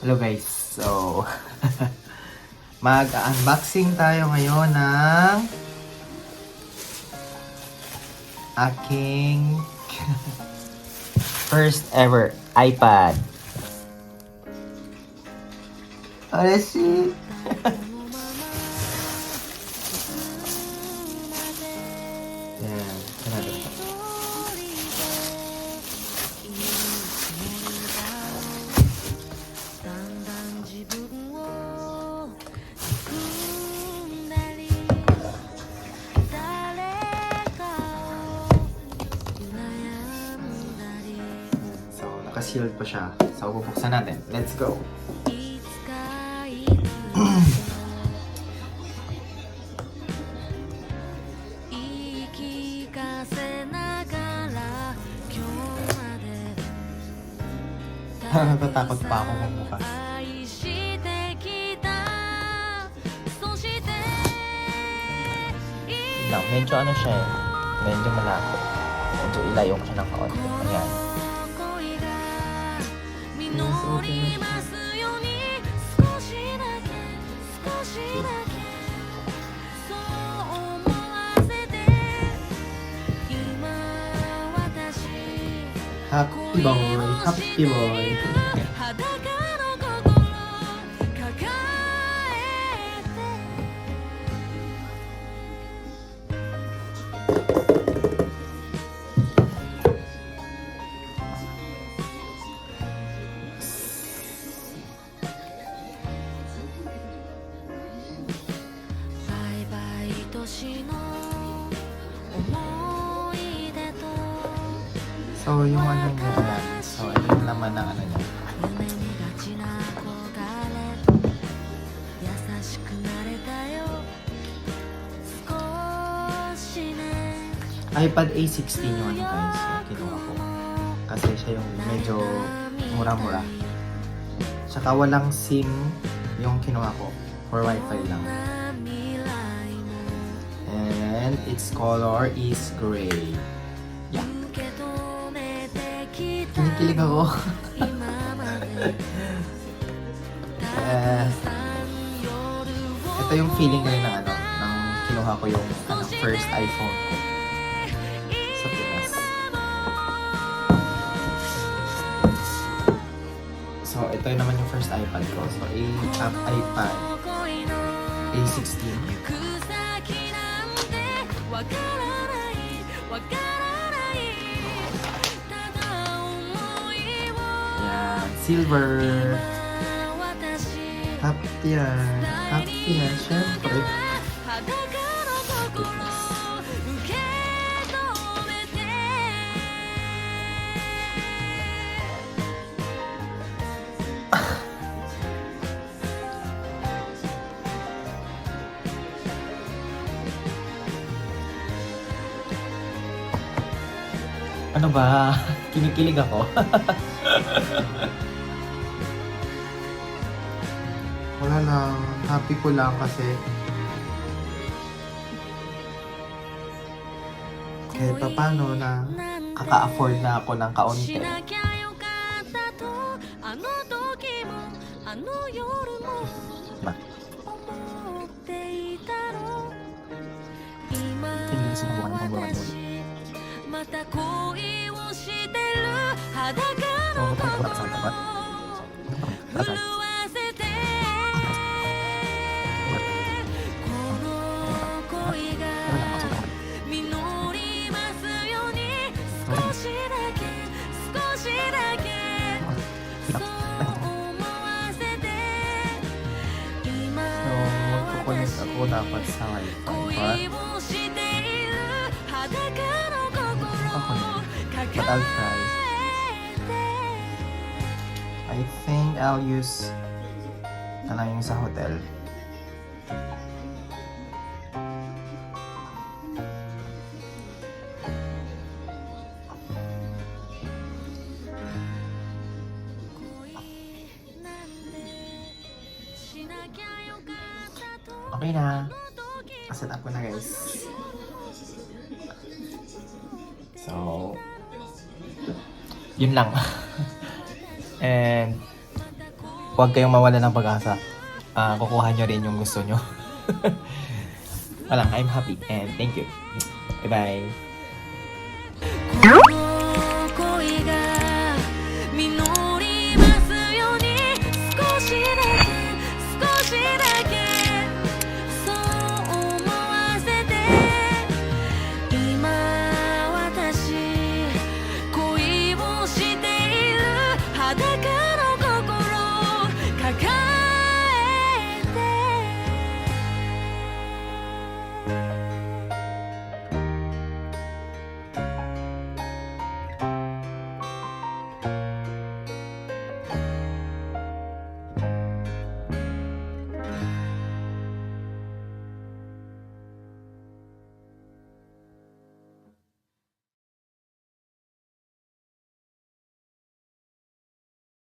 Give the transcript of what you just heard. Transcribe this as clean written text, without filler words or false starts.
Hello guys, so mag-unboxing tayo ngayon ng aking first ever iPad. Let's see. Yan, kanado. So, naka-sealed pa siya. So, bubuksan natin. Let's go. Natatakot pa ako magbukas. Lang, medyo ano siya eh. Medyo malapot. Medyo ilayo ko siya ng kaunti. Ayan. Yes, okay na siya. Happy boy, happy boy. So, yung ano niya yan. So, ito yung laman ng ano niya. iPad A16 yung ano guys, yung kinuha ko. Kasi siya yung medyo mura-mura. Tsaka walang SIM yung kinuha ko. For Wi-Fi lang. And its color is gray. Yeah. Kinikilig ako. Ito yung feeling rin ng ano, ng kinuha ko yung first iPhone ko sa Pinas. So, ito yung naman yung first iPad ko. So, iPad A16. Yan, silver. Happy yan. Happy yan, syempre. Goodness. Ano ba? Kinikilig ako. Wala lang. Happy ko lang kasi kahit pa paano na kaka-afford na ako ng kaunti. Ba? Hindi sinubukan yung pagbuwan mo. Oh, pagbuwan sa dapat. Dapat. Magkukunin ako dapat sa Wi-Fi. But I'll try. I think I'll use na lang yung sa hotel. Okay na. Set up ko na guys. So, yun lang. And huwag kayong mawala ng pag-asa. Kukuha nyo rin yung gusto nyo. Walang, I'm happy and thank you. Bye-bye.